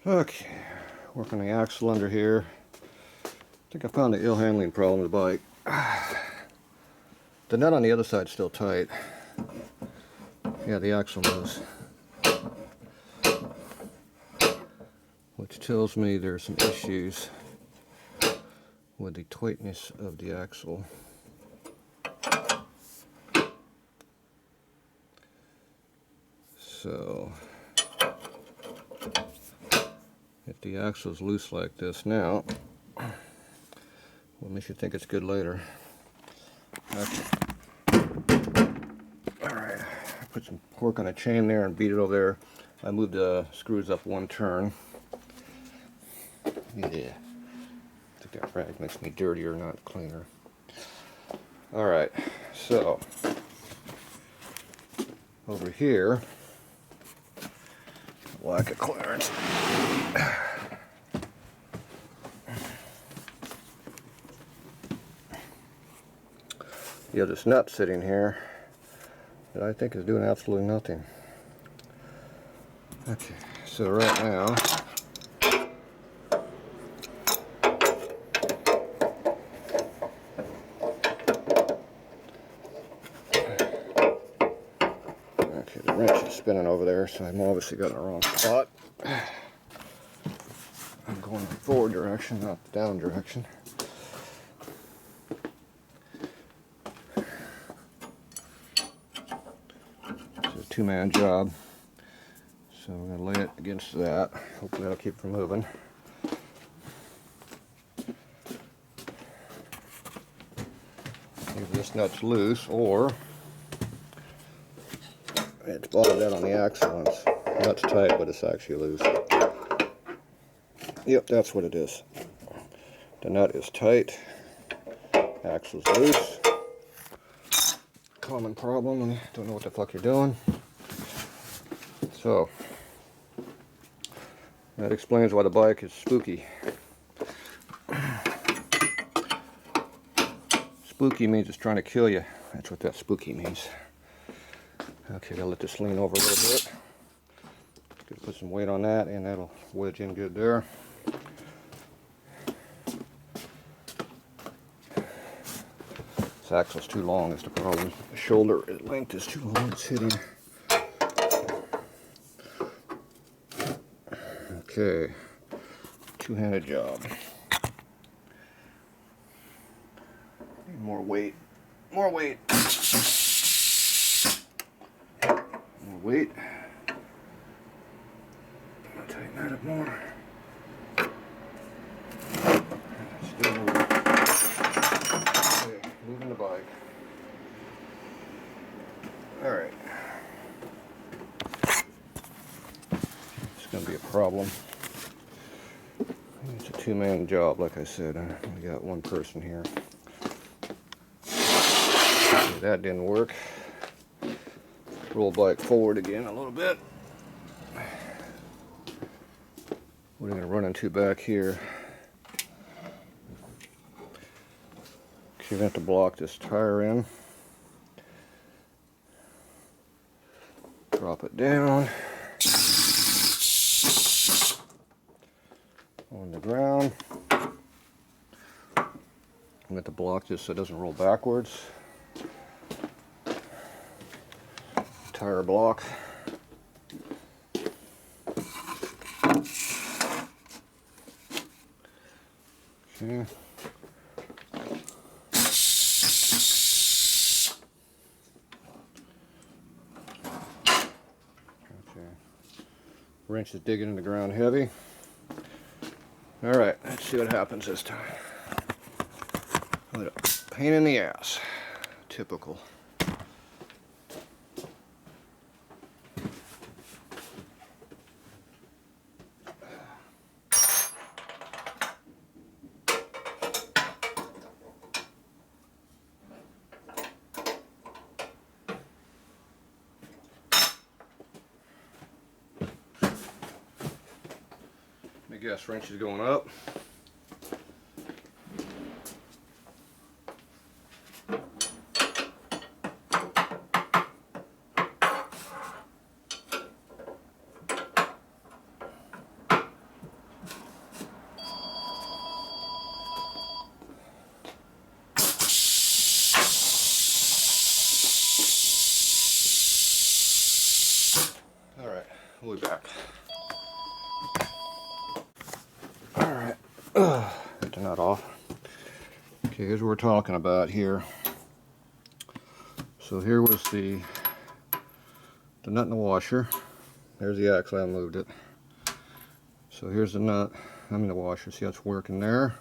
Okay, working the axle under here. I think I found the ill handling problem of the bike. The nut on the other side is still tight. Yeah, the axle knows. Which tells me there's some issues with the tightness of the axle. So, if the axle is loose like this now, what makes you think it's good later? Okay. Alright, I put some pork on a chain there and beat it over there. I moved the screws up one turn. Yeah. I think that rag makes me dirtier, not cleaner. Alright, so over here, lack of clearance. You have this nut sitting here that I think is doing absolutely nothing. Okay, so right now, okay, the wrench is spinning over there, so I'm obviously got in the wrong spot. I'm going in the forward direction, not the down direction. It's a two-man job, so I'm going to lay it against that. Hopefully that'll keep it from moving. Either this nut's loose or it's bottomed out on the axle and it's nut's tight, but it's actually loose. Yep, that's what it is. The nut is tight, axle's loose. Common problem when you don't know what the fuck you're doing. So, that explains why the bike is spooky. Spooky means it's trying to kill you. That's what that spooky means. Okay, gotta let this lean over a little bit. Gonna put some weight on that and that'll wedge in good there. This axle's too long is the problem. The shoulder length is too long, it's hitting. Okay, two-handed job. Need more weight. More weight. More weight. I'll tighten that up more. Still moving. Okay, moving the bike. Alright. It's going to be a problem. It's a two-man job, like I said. I only got one person here. Okay, that didn't work. Roll bike forward again a little bit. What are we going to run into back here? Okay, you're going to have to block this tire in. Drop it down on the ground. I'm going to block this so it doesn't roll backwards. Tire block. Okay. Wrench is digging in the ground heavy. Alright, let's see what happens this time. What a pain in the ass. Typical. I guess wrench is going up. Okay, here's what we're talking about here. So here was the nut in the washer. There's the axle, I moved it. So here's the nut, the washer. See how it's working there?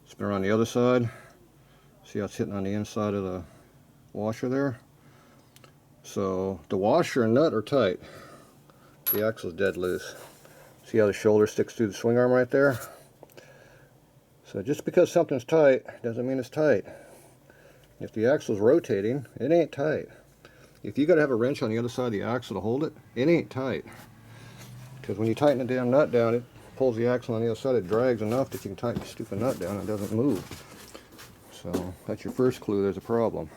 Spin around the other side. See how it's hitting on the inside of the washer there? So the washer and nut are tight. The axle's dead loose. See how the shoulder sticks through the swing arm right there? So just because something's tight doesn't mean it's tight. If the axle's rotating, it ain't tight. If you gotta have a wrench on the other side of the axle to hold it, it ain't tight. Because when you tighten the damn nut down, it pulls the axle on the other side, it drags enough that you can tighten the stupid nut down and it doesn't move. So that's your first clue there's a problem.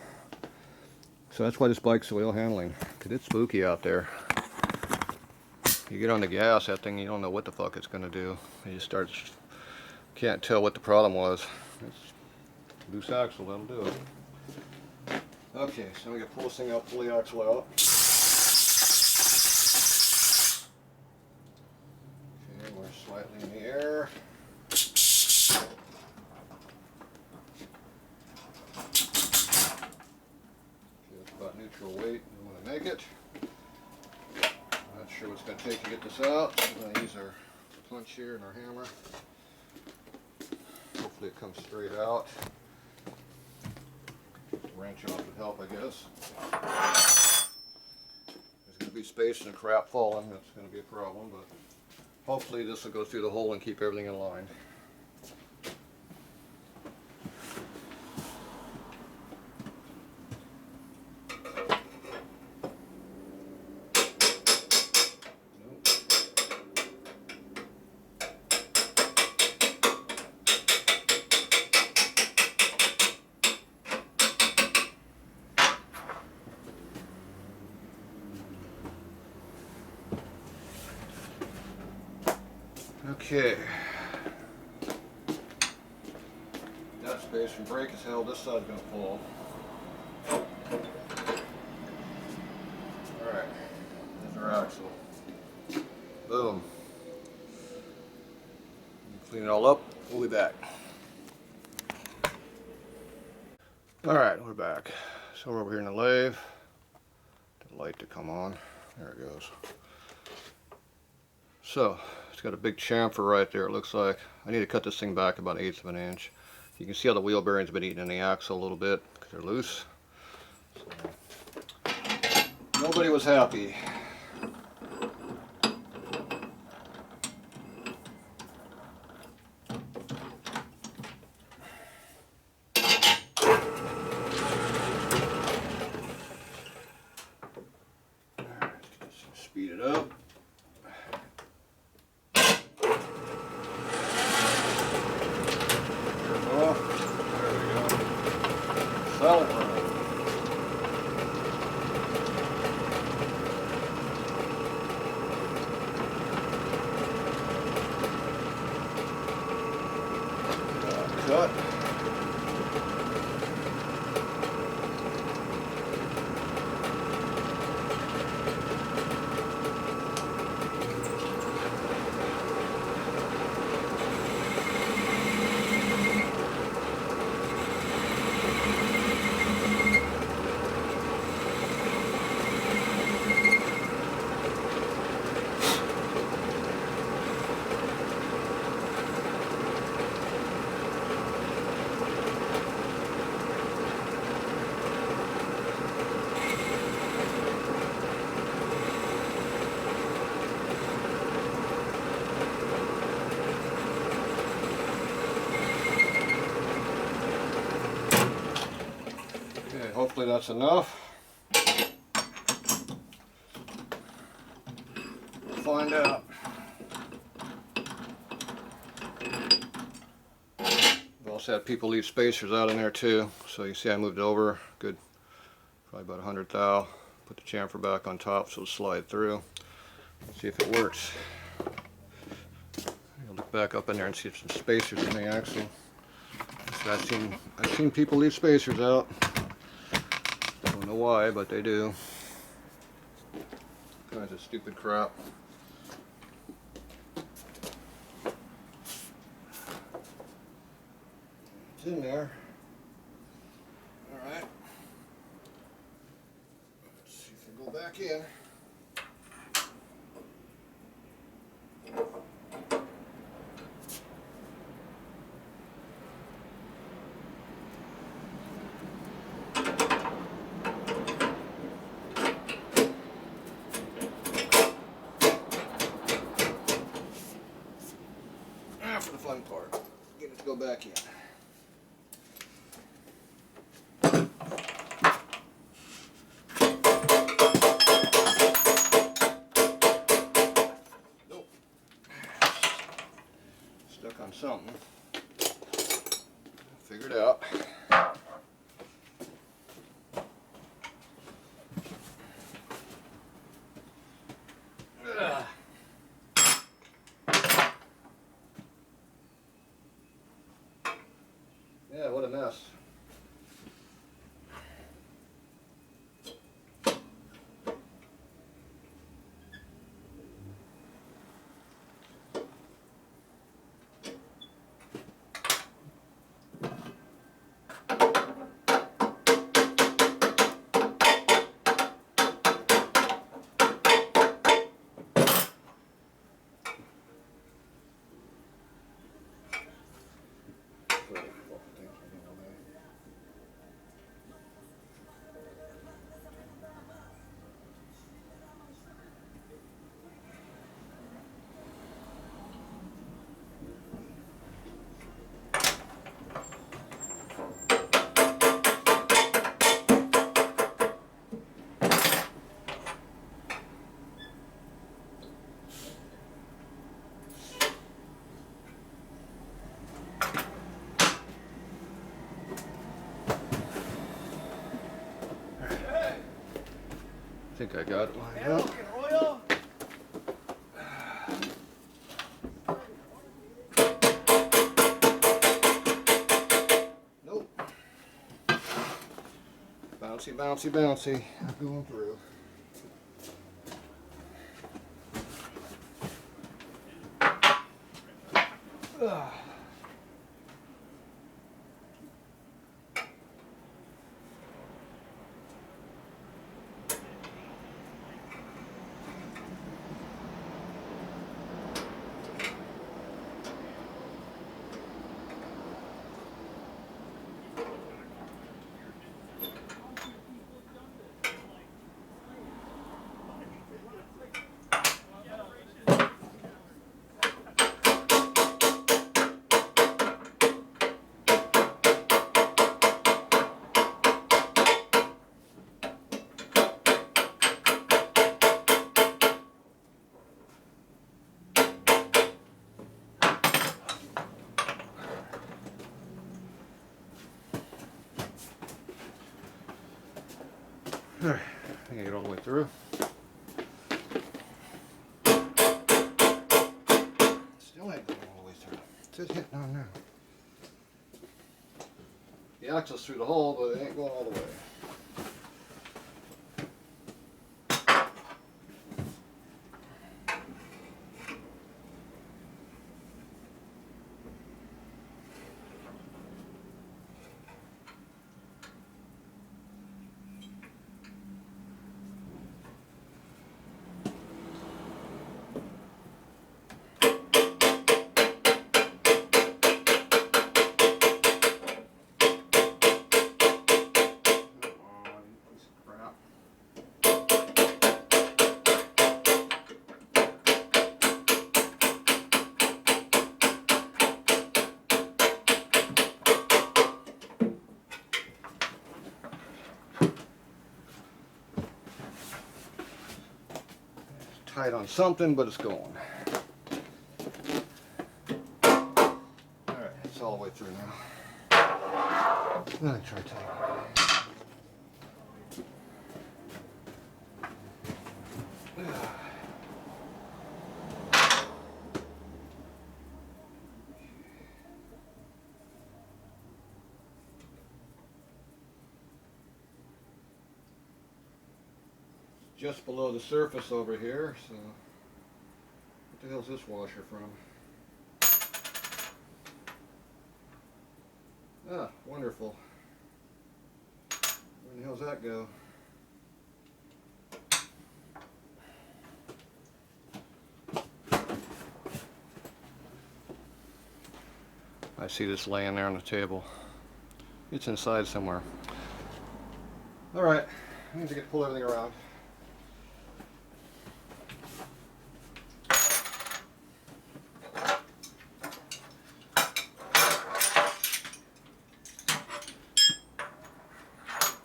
So that's why this bike's oil handling, because it's spooky out there. You get on the gas, that thing, you don't know what the fuck it's gonna do. You just can't tell what the problem was. It's loose axle, that'll do it. Okay, so I'm gonna pull this thing out, pull the axle out. Okay, we're slightly in the air. Okay, that's about neutral weight. We want to make it. Not sure what's going to take to get this out. So we're going to use our punch here and our hammer. Hopefully it comes straight out. The wrench off would help, I guess. There's going to be space and crap falling. That's going to be a problem, but hopefully this will go through the hole and keep everything in line. Okay. That space from brake is held, this side's going to fall. Alright, there's our axle. Boom. Clean it all up, we'll be back. Alright, we're back. So we're over here in the lathe. The light to come on. There it goes. So, it's got a big chamfer right there, it looks like. I need to cut this thing back about 1/8 of an inch. You can see how the wheel bearing's been eating in the axle a little bit because they're loose. So, nobody was happy. Speed it up. Cut. Hopefully that's enough. We'll find out. We've also had people leave spacers out in there too. So you see I moved it over, good, probably about 100 thou. Put the chamfer back on top so it'll slide through. Let's see if it works. I'll look back up in there and see if some spacers in the axle. So I've seen people leave spacers out. Don't know why, but they do. All kinds of stupid crap. It's in there. back in. Now for the fun part, get it to go back in. Stuck on something. Figured out. Ugh. Yeah, what a mess. I think I got it lined up. Nope. Bouncy, bouncy, bouncy. I'm going through. Ugh. Alright, I think I get all the way through. Still ain't going all the way through. It's just hitting on now. The axle's through the hole, but it ain't going all the way. Tight on something, but it's going. Alright, it's all the way through now. Then I try tightening. Just below the surface over here, so what the hell's this washer from? Ah, wonderful. Where the hell's that go? I see this laying there on the table. It's inside somewhere. Alright, I need to pull everything around.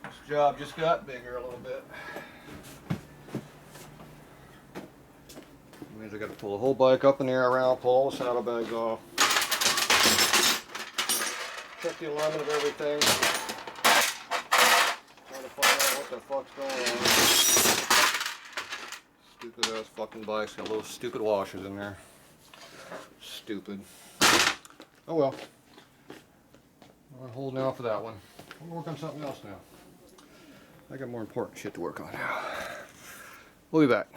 This job just got bigger a little bit. Means I got to pull the whole bike up in the air around, pull all the saddlebags off, check the alignment of everything, trying to find out what the fuck's going on. Stupid ass fucking bikes got little stupid washers in there. Stupid. Oh well. We're holding out for that one. We'll work on something else now. I got more important shit to work on now. We'll be back.